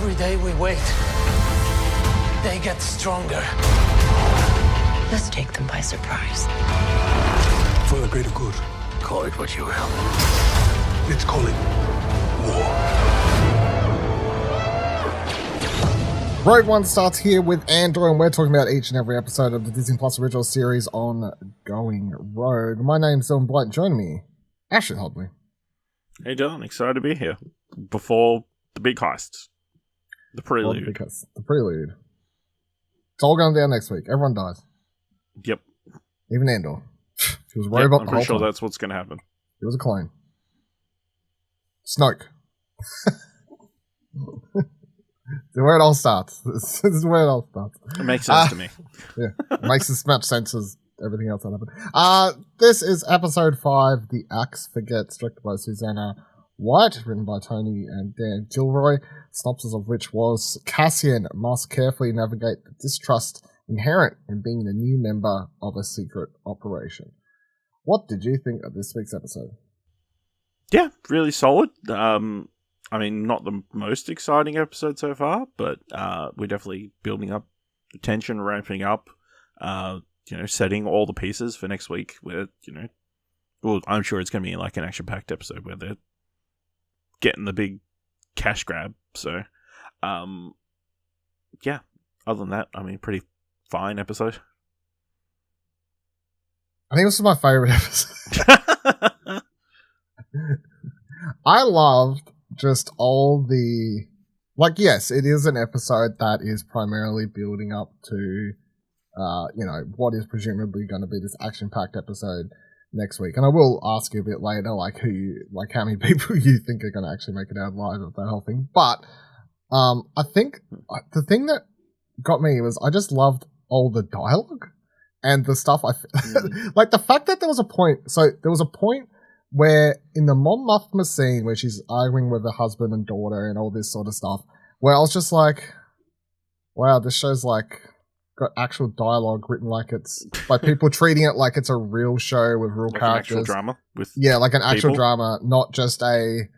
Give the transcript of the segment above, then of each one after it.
Every day we wait, they get stronger. Let's take them by surprise. For the greater good. Call it what you will. Let's call it war. Rogue One starts here with Andor, and we're talking about each and every episode of the Disney Plus original series on Going Rogue. My name's Dylan Blight. Joining me, Ashton Hodley. Hey Dylan, excited to be here before the big heist. The prelude. Because the prelude. It's all going down next week. Everyone dies. Yep. Even Andor. He was a robot. I'm pretty sure that's what's going to happen. He was a clone. Snoke. This is where it all starts. This is where it all starts. It makes sense to me. Yeah, it makes as much sense as everything else that happened. This is episode 5, The Axe Forgets, directed by Susanna White, written by Tony and Dan Gilroy, synopsis of which was, Cassian must carefully navigate the distrust inherent in being the new member of a secret operation. What did you think of this week's episode? Yeah, really solid. I mean, not the most exciting episode so far, but we're definitely building up the tension, ramping up, setting all the pieces for next week where, well, I'm sure it's going to be like an action-packed episode where they're getting the big cash grab. So, yeah, other than that, I mean, pretty fine episode. I think this is my favorite episode. I loved just all the, yes, it is an episode that is primarily building up to, what is presumably going to be this action-packed episode next week. And I will ask you a bit later, how many people you think are going to actually make it out alive of that whole thing. But I think the thing that got me was I just loved all the dialogue and the stuff. Like the fact that there was a point where in the Mon Mothma scene where she's arguing with her husband and daughter and all this sort of stuff, where I was just like, wow, this show's got actual dialogue written it's by people treating it like it's a real show with real characters. An actual drama with like an actual people. drama, not just a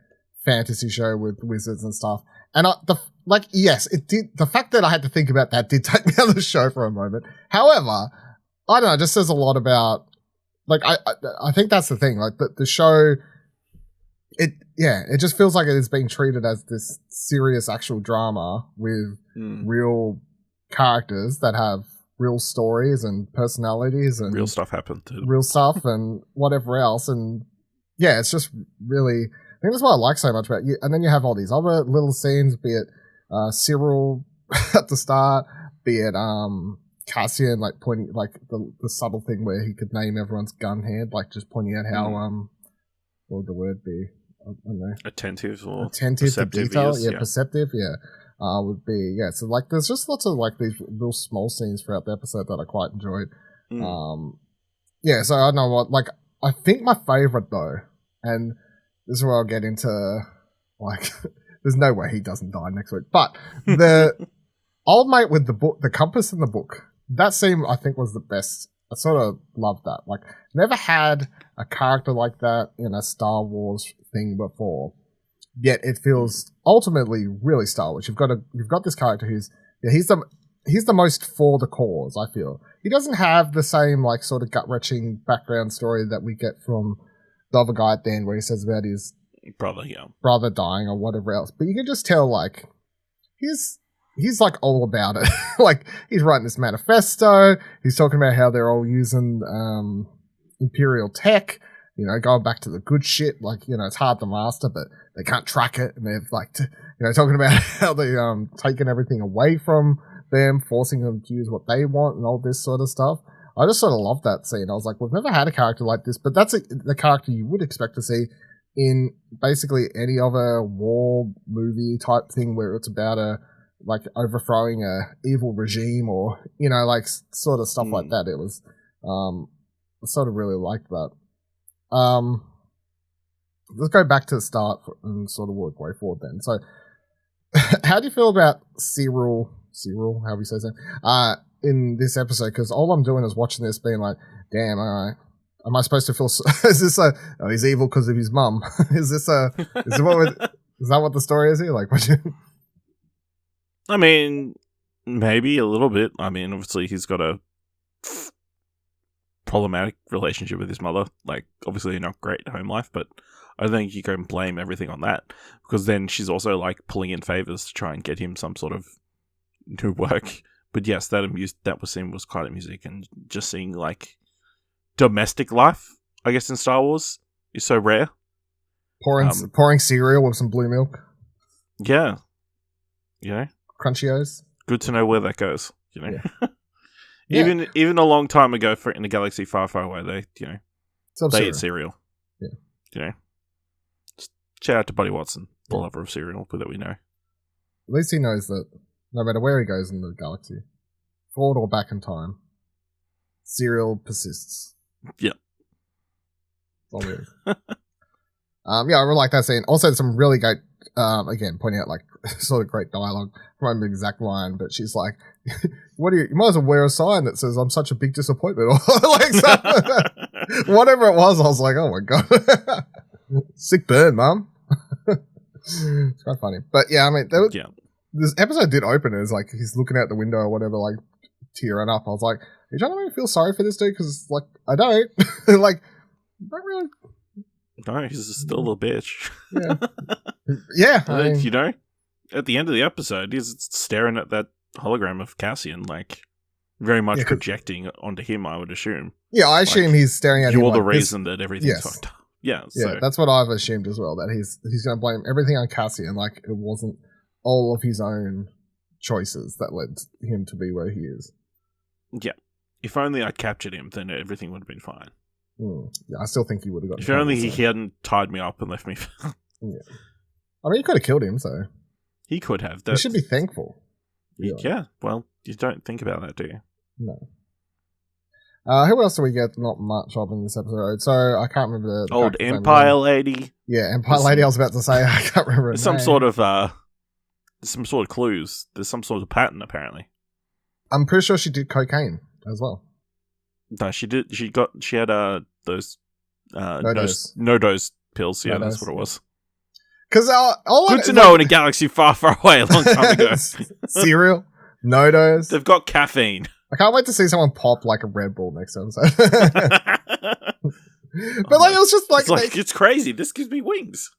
fantasy show with wizards and stuff. And yes, it did. The fact that I had to think about that did take me out of the show for a moment. However, I don't know, it just says a lot about, I think that's the thing. The show, it just feels like it is being treated as this serious actual drama with real characters that have real stories and personalities and real stuff happened to them. Real stuff and whatever else. And yeah, it's just really, I think that's what I like so much about it. And then you have all these other little scenes, be it Cyril at the start, be it Cassian pointing the subtle thing where he could name everyone's gun hand, just pointing out how what would the word be? I don't know. Attentive to detail. Yeah. Perceptive. Yeah, would be So there's just lots of these real small scenes throughout the episode that I quite enjoyed. So I don't know what I think my favorite though, and this is where I'll get into there's no way he doesn't die next week, but the old mate with the book, the compass in the book. That scene, I think, was the best. I sort of loved that. Never had a character like that in a Star Wars thing before. Yet it feels ultimately really Star Wars. You've got this character who's he's the most for the cause. I feel he doesn't have the same sort of gut wrenching background story that we get from the other guy at the end, where he says about his brother dying or whatever else. But you can just tell he's all about it. He's writing this manifesto. He's talking about how they're all using Imperial tech, going back to the good shit. It's hard to master, but they can't track it. And they're talking about how they taking everything away from them, forcing them to use what they want and all this sort of stuff. I just sort of loved that scene. I was like, we've never had a character like this, but that's the character you would expect to see in basically any other war movie type thing where it's about overthrowing a evil regime or, sort of stuff like that. It was, I sort of really liked that. Let's go back to the start and sort of work way forward then. So, how do you feel about Cyril, how we say that, in this episode? Because all I'm doing is watching this being like, damn, all right. Am I supposed to feel, is this he's evil because of his mum? Is that what the story is here? What do you... I mean, maybe a little bit. I mean, obviously he's got a problematic relationship with his mother. Like, obviously not great home life, but I think you can blame everything on that, because then she's also like pulling in favors to try and get him some sort of new work. But yes, that was quite amusing, and just seeing like domestic life, I guess, in Star Wars is so rare. Pouring cereal with some blue milk. Yeah. You know? Crunchios. Good to know where that goes, you know? Yeah. Even a long time ago in a galaxy far, far away, they eat cereal. Yeah. You know? Just shout out to Buddy Watson, the lover of cereal, that we know. At least he knows that no matter where he goes in the galaxy, forward or back in time, cereal persists. Yeah. All weird. I really like that scene. Also, some really great, again, pointing out like sort of great dialogue. I don't remember the exact line, but she's like, you might as well wear a sign that says, "I'm such a big disappointment," or like whatever it was. I was like, oh my God. Sick burn, mum. It's quite funny. But yeah, I mean, this episode did open as like he's looking out the window or whatever, like tearing up. I was like, are you trying to make me feel sorry for this dude? Because like, I don't. Like, not really. No, he's still a little bitch. Yeah. I mean, you know, at the end of the episode, he's staring at that hologram of Cassian, like very much projecting onto him, I would assume. Yeah, I assume he's staring at him. You're the reason that everything's fucked up. Yeah, that's what I've assumed as well, that he's going to blame everything on Cassian, like it wasn't all of his own choices that led him to be where he is. Yeah. If only I'd captured him, then everything would have been fine. Yeah, I still think he would have got. If only he hadn't tied me up and left me. Yeah. I mean, he could have killed him, so. He could have. You should be thankful. Really. Yeah, well, you don't think about that, do you? No. Who else do we get not much of in this episode? So, I can't remember the old Empire lady. Yeah, Empire lady, I was about to say. I can't remember her some name. sort of clues. There's some sort of pattern, apparently. I'm pretty sure she did cocaine as well. No, she did. She had those no-dose pills. Yeah, that's what it was. Because good to know in a galaxy far, far away, a long time ago. Cereal, no-dose. They've got caffeine. I can't wait to see someone pop like a Red Bull next episode. But like, it was just like, it's crazy. This gives me wings.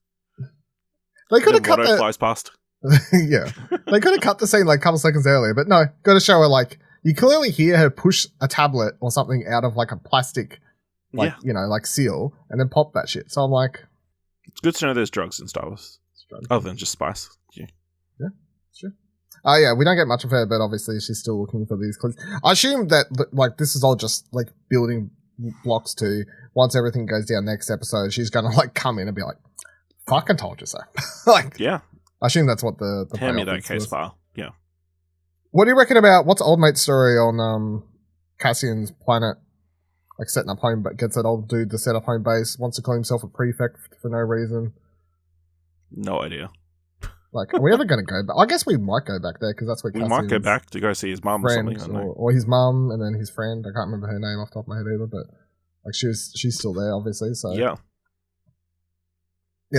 They could have cut the flies past. Yeah, they could have cut the scene like a couple seconds earlier, but no, got to show her like you clearly hear her push a tablet or something out of like a plastic, like like seal, and then pop that shit. So I'm like, it's good to know there's drugs in Star Wars, other than just spice. Yeah, sure. Oh yeah, we don't get much of her, but obviously she's still looking for these clues. I assume that like this is all just like building blocks to once everything goes down next episode, she's gonna like come in and be like, "Fucking told you so." Like, yeah. I assume that's what the hand me that case file. Yeah. What do you reckon about what's old mate's story on Cassian's planet? Like setting up home, but gets that old dude to set up home base. Wants to call himself a prefect for no reason. No idea. Like, are we ever going to go back? I guess we might go back there because that's where we might go back to go see his mum or something. Or his mum, and then his friend. I can't remember her name off the top of my head either, but like she's still there, obviously. So yeah.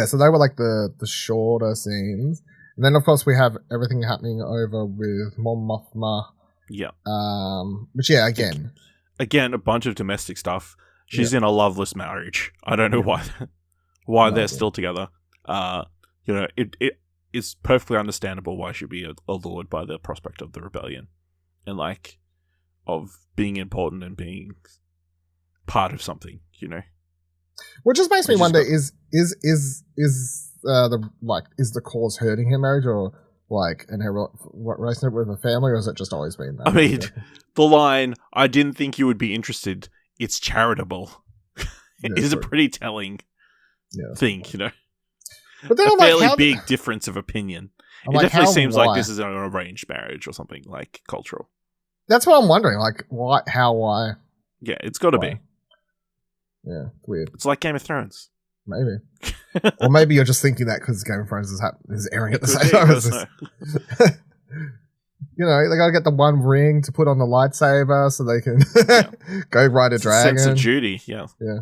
So they were like the shorter scenes, and then of course we have everything happening over with Mon Mothma. Yeah. Which again a bunch of domestic stuff. She's in a loveless marriage. I don't know why they're still together. It's perfectly understandable why she'd be allured by the prospect of the rebellion and like of being important and being part of something, you know. Which just makes me wonder: is the cause hurting her marriage, or like in her relationship with her family, or has it just always been that? I mean, the line "I didn't think you would be interested. It's charitable" is a pretty telling thing, you know. But then a fairly big difference of opinion. It definitely seems like this is an arranged marriage or something like cultural. That's what I'm wondering. Like, why? How? Why? Yeah, it's got to be. Yeah, it's weird. It's like Game of Thrones. Maybe. Or maybe you're just thinking that because Game of Thrones is airing at the same time as this. You know, they got to get the one ring to put on the lightsaber so they can go ride a dragon. Sense of duty, yeah. Yeah.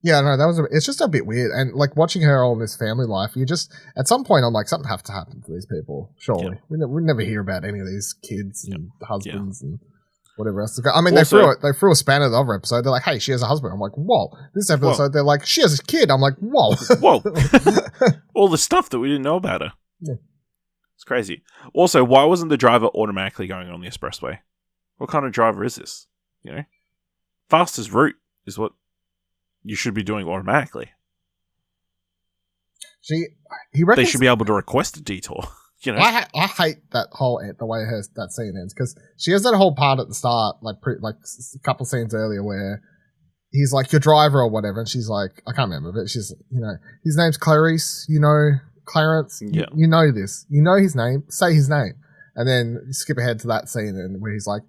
Yeah, no, it's just a bit weird. And like watching her all in this family life, you just, at some point, I'm like, something have to happen to these people. Surely. Yeah. We never hear about any of these kids and husbands and whatever else. I mean, also, they threw a spanner in the other episode. They're like, hey, she has a husband. I'm like, whoa. This episode, they're like, she has a kid. I'm like, whoa. Whoa. All the stuff that we didn't know about her. Yeah. It's crazy. Also, why wasn't the driver automatically going on the expressway? What kind of driver is this? You know? Fastest route is what you should be doing automatically. He reckons, they should be able to request a detour. You know, I hate that whole the way that scene ends, because she has that whole part at the start, like a couple scenes earlier, where he's like, your driver or whatever, and she's like, I can't remember, but she's, you know, his name's Clarice, you know, Clarence, you know this, you know his name, say his name, and then you skip ahead to that scene and where he's like,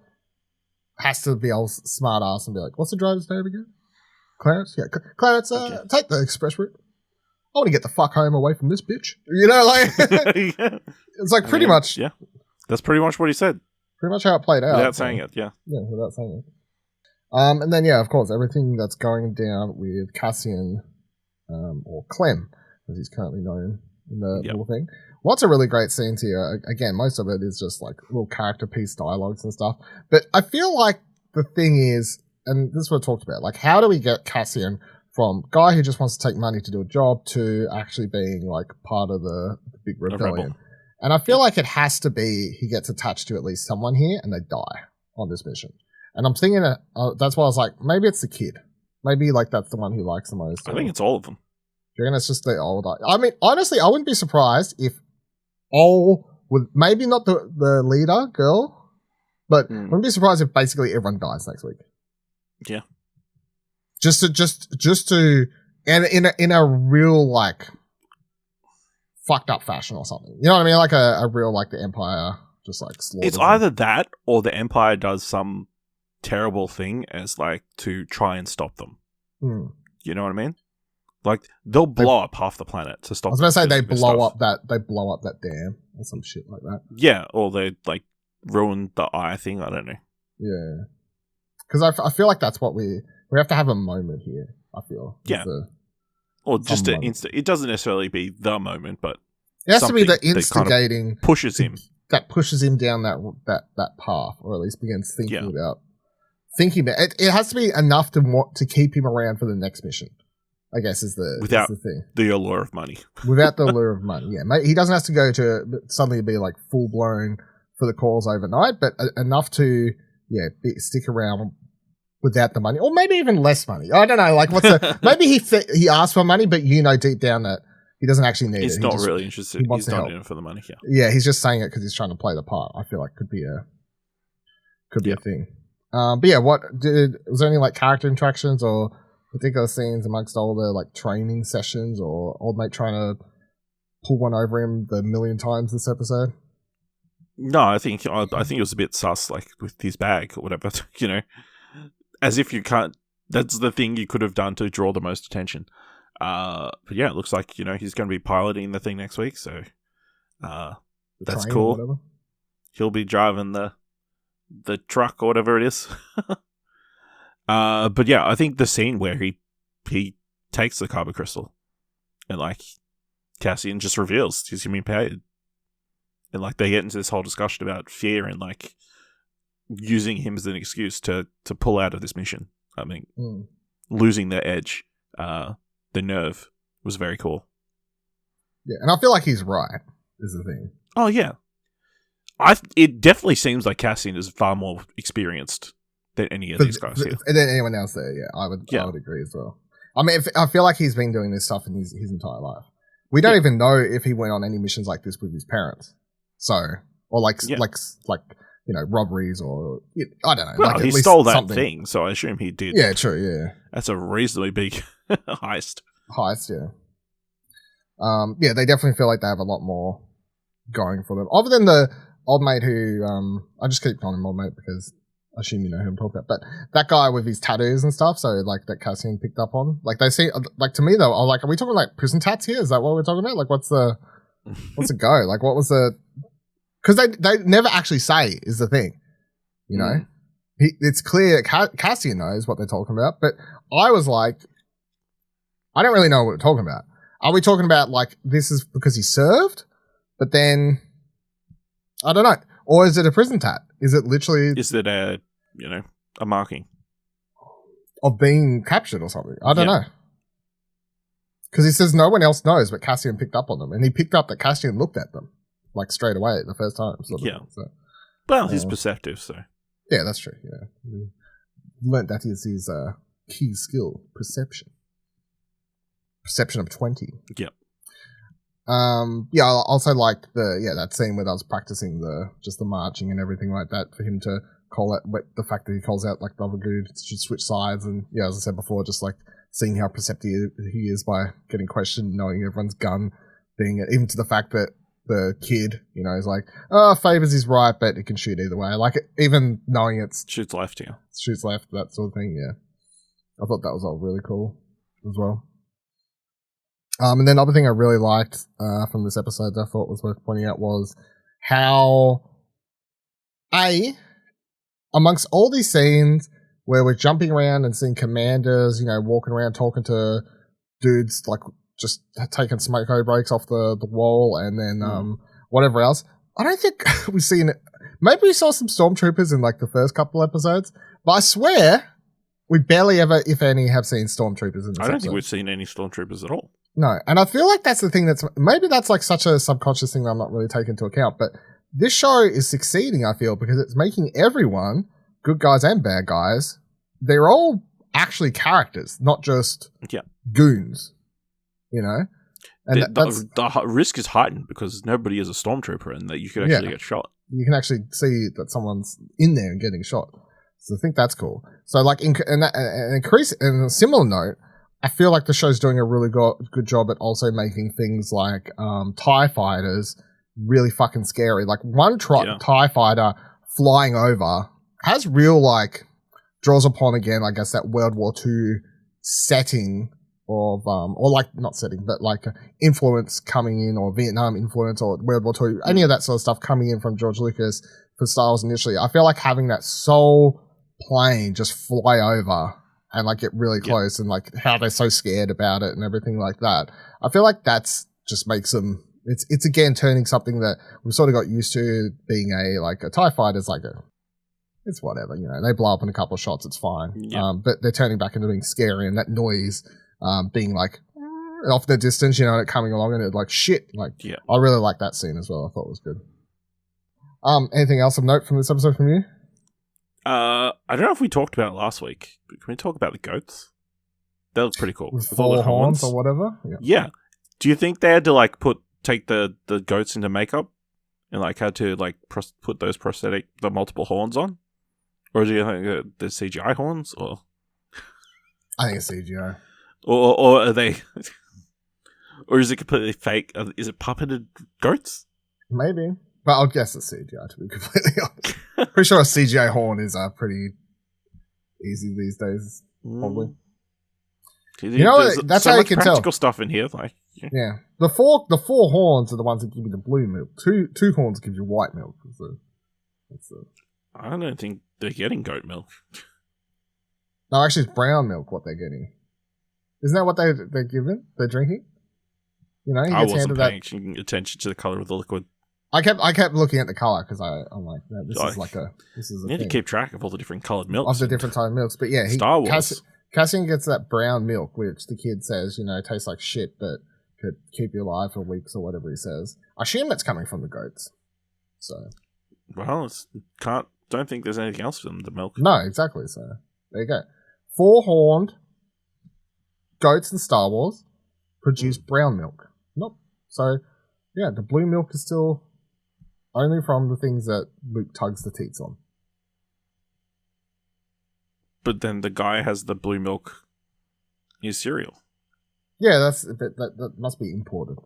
has to be all smart ass and be like, what's the driver's name again? Clarence? Yeah, Clarence, take the express route. I want to get the fuck home away from this bitch. You know, like, it's like pretty much. Yeah. That's pretty much what he said. Pretty much how it played out. Without saying it, yeah. Yeah, without saying it. And then, of course, everything that's going down with Cassian, or Clem, as he's currently known in the little thing. Lots of really great scenes here. Again, most of it is just like little character piece dialogues and stuff. But I feel like the thing is, and this is what I talked about, like, how do we get Cassian from guy who just wants to take money to do a job to actually being like part of the big rebellion? And I feel like it has to be he gets attached to at least someone here and they die on this mission. And I'm thinking that's why I was like, maybe it's the kid. Maybe like that's the one who likes the most. I think it's all of them. Do you reckon it's just the older? I mean, honestly, I wouldn't be surprised if all with maybe not the leader girl, but I wouldn't be surprised if basically everyone dies next week. Yeah. Just to, and in a real like fucked up fashion or something. You know what I mean? Like a real like the Empire just like slaughters. It's either that or the Empire does some terrible thing as like to try and stop them. You know what I mean? Like they'll blow up half the planet to stop. I was going to say they blow up that dam or some shit like that. Yeah, or they like ruin the eye thing. I don't know. Yeah, because I feel like that's what we have to have a moment here. I feel or just an instant. It doesn't necessarily be the moment, but it has to be the instigating kind of pushes him down that path, or at least begins thinking about it. It has to be enough to keep him around for the next mission, I guess, is the thing. The allure of money. Without the allure of money, yeah. He doesn't have to go to suddenly be like full blown for the cause overnight, but enough to stick around without the money, or maybe even less money. I don't know. Like, maybe he asked for money, but you know deep down that he doesn't actually need it. He's not really interested. He's not in it for the money. Yeah, he's just saying it because he's trying to play the part. I feel like could be a thing. But yeah, was there any like character interactions or particular scenes amongst all the like training sessions, or old mate trying to pull one over him the million times this episode? No, I think it was a bit sus, like with his bag or whatever. You know, as if you can't. That's the thing you could have done to draw the most attention. But yeah, it looks like, you know, he's going to be piloting the thing next week, so that's cool. He'll be driving the truck or whatever it is. But yeah, I think the scene where he takes the carbon crystal and like Cassian just reveals he's going to be paid, and like they get into this whole discussion about fear and like using him as an excuse to pull out of this mission. I mean, losing their edge, the nerve was very cool. Yeah, and I feel like he's right, is the thing. Oh yeah, it definitely seems like Cassian is far more experienced than any of these guys here. Than anyone else there, yeah. I would agree as well. I mean, I feel like he's been doing this stuff in his entire life. We don't even know if he went on any missions like this with his parents. So, or like you know, robberies or I don't know. Well, like he stole that thing, so I assume he did. Yeah, true. Yeah, that's a reasonably big heist. Yeah. Yeah, they definitely feel like they have a lot more going for them, other than the old mate who I just keep calling him old mate because I assume you know who I'm talking about. But that guy with his tattoos and stuff, so like that Cassian picked up on. Like they see, like to me though, I'm like, are we talking like prison tats here? Is that what we're talking about? Like what's the go? Like what was the? Because they never actually say is the thing, you know. It's clear Cassian knows what they're talking about, but I was like, I don't really know what we're talking about. Are we talking about, like, this is because he served, but then, I don't know. Or is it a prison tat? Is it literally... Is it a marking? Of being captured or something? I don't know. Because he says no one else knows, but Cassian picked up on them. And he picked up that Cassian looked at them, like, straight away the first time. Sort of thing, so. Well, he's perceptive, so... Yeah, that's true, yeah. We learnt that is his key skill, perception. Perception of 20. Yep. Yeah, I also liked that scene where I was practicing the marching and everything like that for him to call it, the fact that he calls out like the other dude should switch sides, and yeah, as I said before, just like seeing how perceptive he is by getting questioned, knowing everyone's gun being it, even to the fact that the kid, is like, favors is right, but it can shoot either way. Like, even knowing it's shoots left, yeah. Shoots left, that sort of thing, yeah. I thought that was all really cool as well. And then other thing I really liked from this episode that I thought was worth pointing out was how, amongst all these scenes where we're jumping around and seeing commanders, walking around talking to dudes, like just taking smoko breaks off the wall and then whatever else, I don't think we've seen it. Maybe we saw some stormtroopers in like the first couple episodes, but I swear we barely ever, if any, have seen stormtroopers in this I don't episode. think we've seen any stormtroopers at all. No, and I feel like that's the thing maybe that's like such a subconscious thing that I'm not really taking into account, but this show is succeeding, I feel, because it's making everyone, good guys and bad guys, they're all actually characters, not just goons, And the risk is heightened because nobody is a stormtrooper and that you could actually get shot. You can actually see that someone's in there and getting shot. So I think that's cool. So like in a similar note, I feel like the show's doing a really good job at also making things like TIE fighters really fucking scary. Like one TIE fighter flying over has real, like, draws upon again, I guess, that World War II setting of, or like, not setting, but like influence coming in, or Vietnam influence, or World War II, any of that sort of stuff coming in from George Lucas for Star Wars initially. I feel like having that Soul plane just fly over and like get really close and like how they're so scared about it and everything like that. I feel like that's just makes them, it's again turning something that we've sort of got used to being a TIE fighter's like it's whatever, they blow up in a couple of shots, it's fine. Yeah. But they're turning back into being scary, and that noise being like off the distance, it coming along and it like shit. Like, I really like that scene as well. I thought it was good. Anything else of note from this episode from you? I don't know if we talked about it last week, but can we talk about the goats? That looked pretty cool. With 4 horns or whatever? Yeah. Do you think they had to like take the goats into makeup and like had to like put those the multiple horns on? Or do you think they're CGI horns? Or I think it's CGI. Or are they... or is it completely fake? Is it puppeted goats? Maybe. But I'll guess it's CGI, to be completely honest. Pretty sure a CGI horn is pretty easy these days, probably. That's so how you much can tell. practical stuff in here, like The four horns are the ones that give you the blue milk. Two horns give you white milk. I don't think they're getting goat milk. No, actually, it's brown milk. What they're getting, isn't that what they're given? They're drinking. I wasn't paying attention to the color of the liquid. I kept looking at the color because I'm like, no, this is a you need to keep track of all the different colored milks. Of the different type of milks, but yeah, Star Wars. Cassian gets that brown milk, which the kid says, tastes like shit, but could keep you alive for weeks or whatever he says. I assume that's coming from the goats. So, well, don't think there's anything else from the milk. No, exactly. So there you go. 4 horned goats in Star Wars produce brown milk. Nope. So yeah, the blue milk is still only from the things that Luke tugs the teats on. But then the guy has the blue milk in his cereal. Yeah, that must be imported.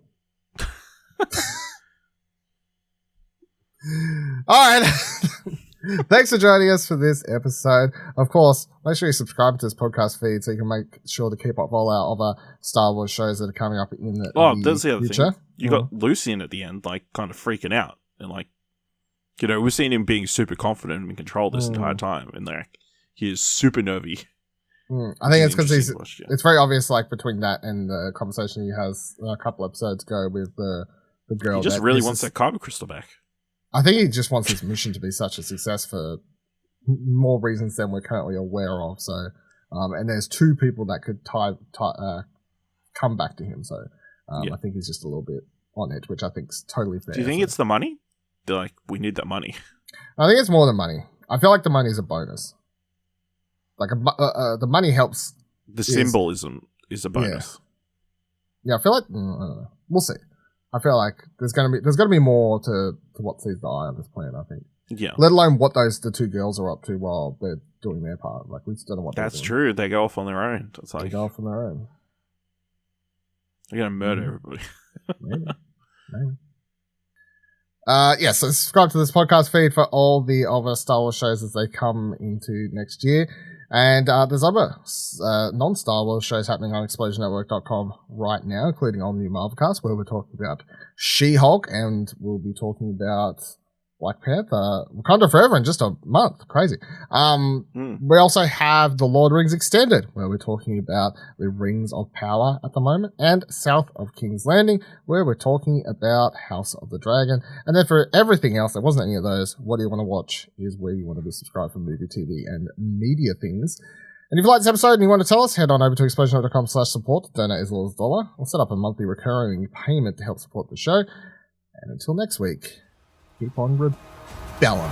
All right. Thanks for joining us for this episode. Of course, make sure you subscribe to this podcast feed so you can make sure to keep up with all our other Star Wars shows that are coming up in the that's the other future. thing. You got Lucian at the end, like, kind of freaking out. And, like, we've seen him being super confident and in control this entire time. And, like, he is super nervy. I think it's because Interesting watch, yeah. it's very obvious, like between that and the conversation he has a couple episodes ago with the girl. He just really wants that kyber crystal back. I think he just wants his mission to be such a success for more reasons than we're currently aware of. So, and there's two people that could come back to him. So, I think he's just a little bit on edge, which I think is totally fair. Do you think it's the money? They're like, we need that money. I think it's more than money. I feel like the money is a bonus. Like the money helps. The symbolism is a bonus. Yeah, I feel like I don't know. We'll see. I feel like there's gonna be more to what sees the eye on this plan. I think. Yeah. Let alone what the two girls are up to while they're doing their part. Like we just don't know what. That's true. They go off on their own. It's like they go off on their own. They're gonna murder everybody. Maybe. So subscribe to this podcast feed for all the other Star Wars shows as they come into next year. And there's other non-Star Wars shows happening on ExplosionNetwork.com right now, including all new Marvelcast, where we're talking about She-Hulk, and we'll be talking about Black Panther, Wakanda Forever in just a month. Crazy. We also have the Lord Rings Extended, where we're talking about the Rings of Power at the moment, and South of King's Landing, where we're talking about House of the Dragon. And then for everything else, there wasn't any of those, what do you want to watch is where you want to be subscribed for movie, TV, and media things. And if you like this episode and you want to tell us, head on over to explosionnet.com/support to donate as little as $1. We'll set up a monthly recurring payment to help support the show. And until next week, keep on rebelling.